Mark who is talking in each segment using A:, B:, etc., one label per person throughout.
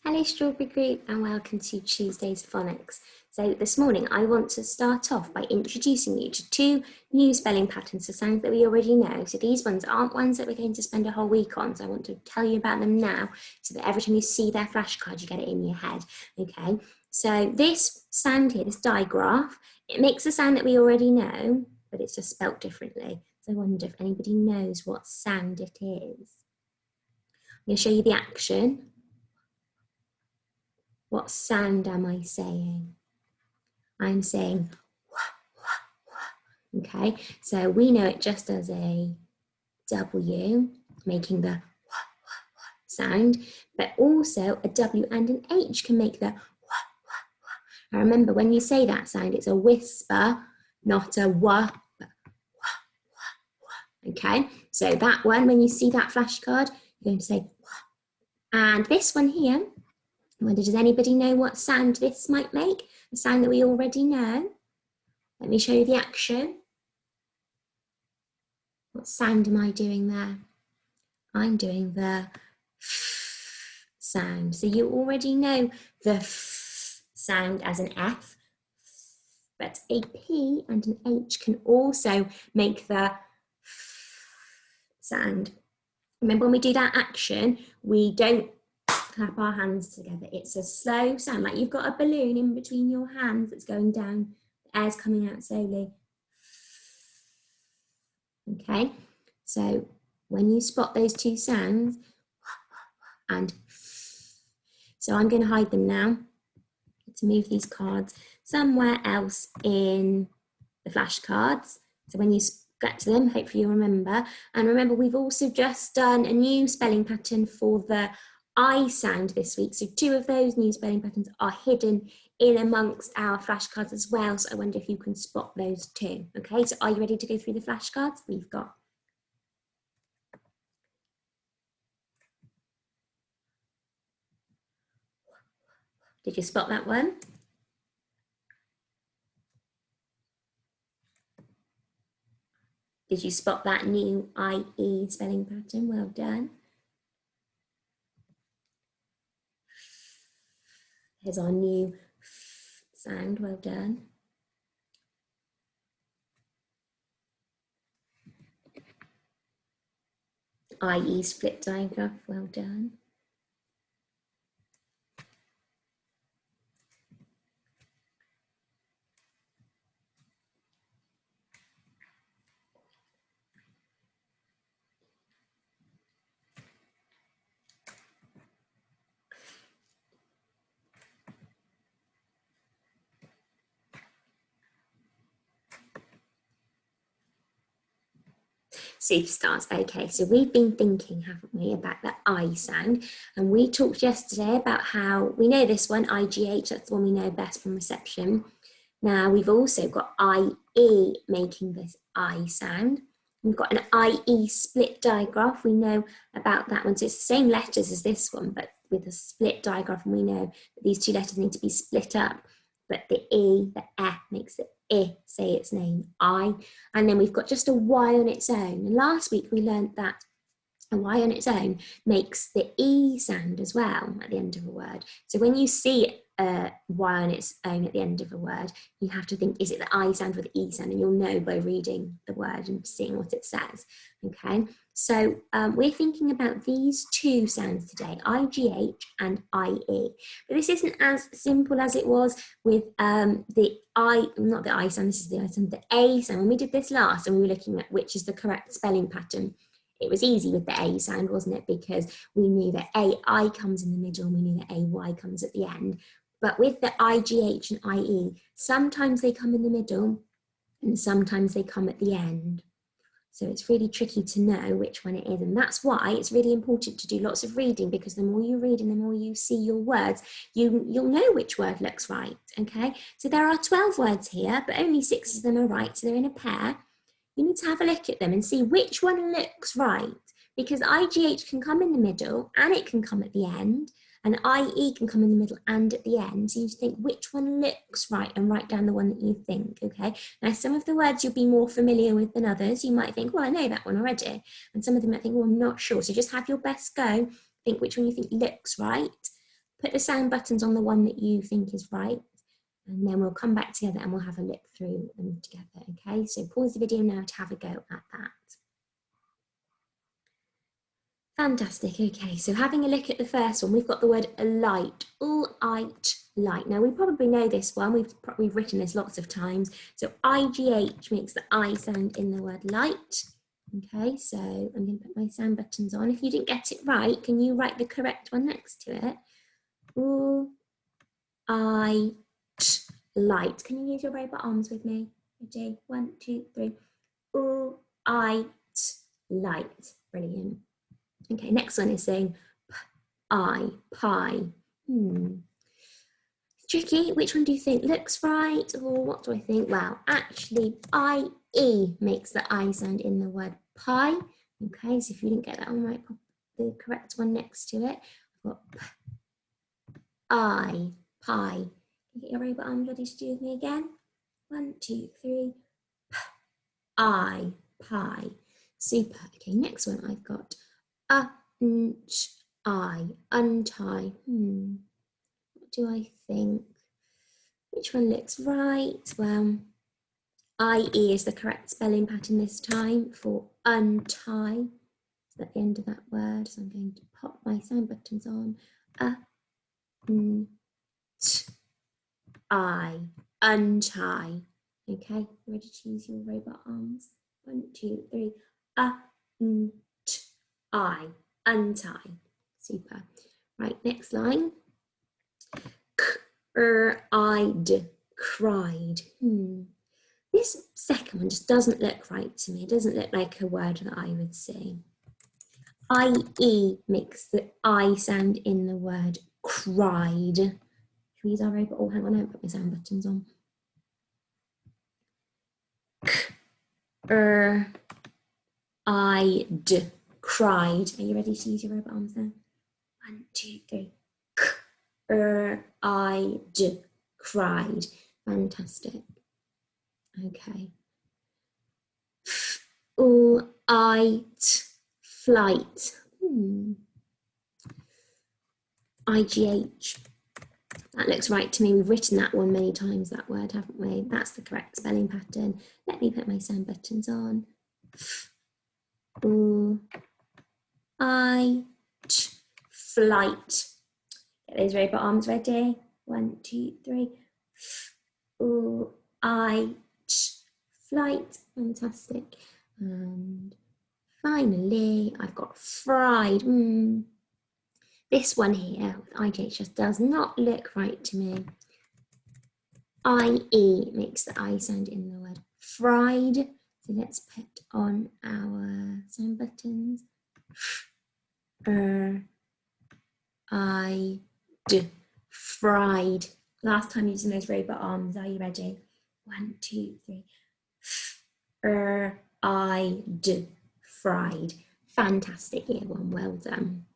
A: Hello Strawberry Group and welcome to Tuesday's Phonics. So this morning I want to start off by introducing you to two new spelling patterns for sounds that we already know. So these ones aren't ones that we're going to spend a whole week on, so I want to tell you about them now so that every time you see their flashcard you get it in your head. Okay, so this sound here, this digraph, it makes a sound that we already know, but it's just spelt differently. So I wonder if anybody knows what sound it is. I'm going to show you the action. What sound am I saying? I'm saying wah, wah, wah. Okay, so we know it just as a W, making the wah, wah, wah sound, but also a W and an H can make the wah, wah, wah. Now remember, when you say that sound, it's a whisper, not a wah, but wah, wah, wah. Okay, so that one, when you see that flashcard, you're going to say wah. And this one here, I wonder, does anybody know what sound this might make? A sound that we already know. Let me show you the action. What sound am I doing there? I'm doing the f sound. So you already know the f sound as an F, but a P and an H can also make the f sound. Remember, when we do that action, we don't clap our hands together. It's a slow sound, like you've got a balloon in between your hands that's going down, the air's coming out slowly. Okay, so when you spot those two sounds, and so I'm going to hide them now to move these cards somewhere else in the flashcards. So when you get to them, hopefully you'll remember. And remember, we've also just done a new spelling pattern for the I sound this week. So two of those new spelling patterns are hidden in amongst our flashcards as well. So I wonder if you can spot those too. Okay, so are you ready to go through the flashcards? We've got Did you spot that one? Did you spot that new IE spelling pattern? Well done. Here's our new sound, well done. IE split digraph, well done. Superstars. Okay, so we've been thinking, haven't we, about the I sound, and we talked yesterday about how we know this one, IGH, that's the one we know best from reception. Now we've also got IE making this I sound. We've got an IE split digraph, we know about that one, so it's the same letters as this one, but with a split digraph, and we know that these two letters need to be split up, but the E, the E makes the I say its name, I. And then we've got just a Y on its own. And last week we learned that a Y on its own makes the E sound as well at the end of a word. So when you see a Y on its own at the end of a word, you have to think, is it the I sound or the E sound? And you'll know by reading the word and seeing what it says. Okay, so we're thinking about these two sounds today, IGH and IE. But this isn't as simple as it was with the I, not the I sound, this is the I sound, the A sound. When we did this last and we were looking at which is the correct spelling pattern, it was easy with the A sound, wasn't it? Because we knew that AI comes in the middle and we knew that AY comes at the end. But with the IGH and IE, sometimes they come in the middle and sometimes they come at the end. So it's really tricky to know which one it is. And that's why it's really important to do lots of reading, because the more you read and the more you see your words, you'll know which word looks right, okay? So there are 12 words here, but only 6 of them are right, so they're in a pair. You need to have a look at them and see which one looks right, because IGH can come in the middle and it can come at the end, and IE can come in the middle and at the end. So you need to think which one looks right and write down the one that you think, okay? Now, some of the words you'll be more familiar with than others. You might think, well, I know that one already. And some of them might think, well, I'm not sure. So just have your best go. Think which one you think looks right. put the sound buttons on the one that you think is right, and then we'll come back together and we'll have a look through them together, okay? So pause the video now to have a go at that. Fantastic, okay, so having a look at the first one, we've got the word light, light. Now we probably know this one, we've written this lots of times. So IGH makes the I sound in the word light. Okay, so I'm going to put my sound buttons on. If you didn't get it right, can you write the correct one next to it? I, light. Can you use your robot arms with me? Ready? 1, 2, 3. I, light. Brilliant. Okay, next one is saying pie. Tricky. Which one do you think looks right, or what do I think? Well, actually, IE makes the I sound in the word pie. Okay, so if you didn't get that one right, put the correct one next to it. I've got pie. Can you get your robot arms ready to do with me again? 1, 2, 3. Pie. Super. Okay, next one I've got untie. What do I think? Which one looks right? Well, IE is the correct spelling pattern this time for untie. It's at the end of that word, so I'm going to pop my sound buttons on. Untie. Okay, ready to use your robot arms? 1, 2, 3. Untie. Super. Right, next line. Cried. This second one just doesn't look right to me. It doesn't look like a word that I would say. IE makes the I sound in the word cried. Should we use our robot? Oh, hang on, I haven't put my sound buttons on. Cried. Are you ready to use your robot arms now? 1, 2, 3. Cried. Fantastic. Okay. Flight. IGH. That looks right to me. We've written that one many times, that word, haven't we? That's the correct spelling pattern. Let me put my sound buttons on. Flight. Get those robot arms ready. 1, 2, 3. Flight. Fantastic. And finally, I've got fried. This one here with IGH just does not look right to me. IE makes the I sound in the word fried. So let's put on our sound buttons. Fried. Last time using those robot arms. Are you ready? 1, 2, 3. Fried. Fantastic, year one. Well done.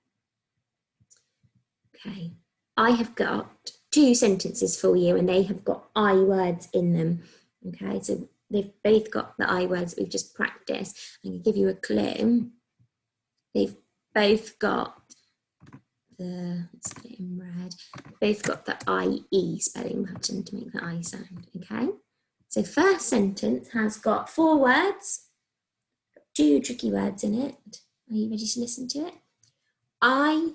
A: Okay, I have got 2 sentences for you and they have got I words in them. Okay, so they've both got the I words that we've just practiced. I'm going to give you a clue. They've both got let's put it in red, both got the IE spelling pattern to make the I sound, okay? So first sentence has got 4 words, 2 tricky words in it. Are you ready to listen to it? I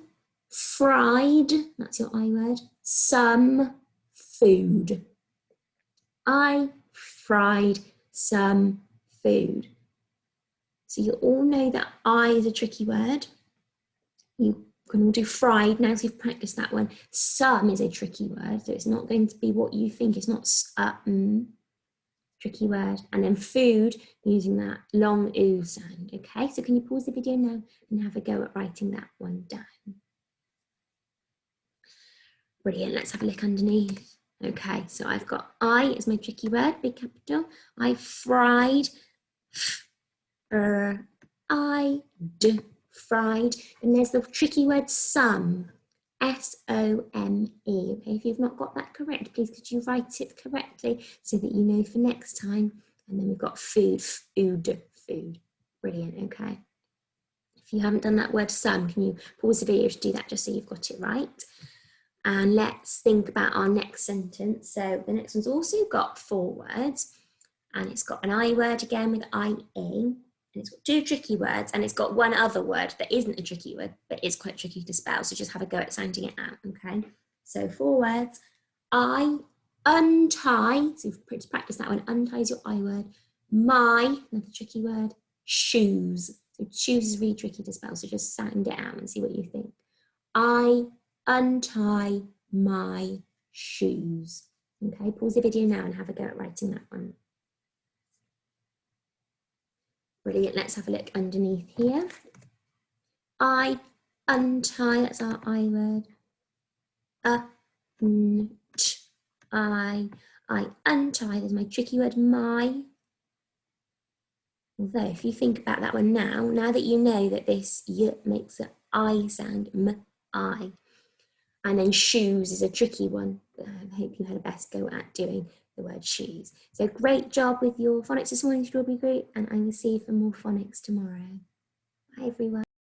A: fried, that's your I word, some food. I fried some food. So you all know that I is a tricky word. You can all do fried now, so you've practiced that one. Some is a tricky word, so it's not going to be what you think. It's not tricky word. And then food, using that long oo sound. Okay, so can you pause the video now and have a go at writing that one down? Brilliant, let's have a look underneath. Okay, so I've got I is my tricky word, big capital. I fried, fried. And there's the tricky word some, S-O-M-E. Okay, if you've not got that correct, please could you write it correctly so that you know for next time. And then we've got food, food. Brilliant, okay. If you haven't done that word some, can you pause the video to do that just so you've got it right? And let's think about our next sentence. So the next one's also got 4 words, and it's got an I word again with IE, and it's got 2 tricky words, and it's got 1 other word that isn't a tricky word, but is quite tricky to spell. So just have a go at sounding it out, okay? So 4 words. I untie, so you've practiced that one, untie is your I word. My, another tricky word, shoes. So shoes is really tricky to spell, so just sound it out and see what you think. I untie my shoes. Okay, pause the video now and have a go at writing that one. Brilliant, let's have a look underneath here. I untie, that's our I word. I untie, there's my tricky word, my. Although if you think about that one now that you know that this y makes an I sound, I. And then shoes is a tricky one. I hope you had a best go at doing the word shoes. So great job with your phonics this morning, Strawberry Group, and I will see you for more phonics tomorrow. Bye everyone.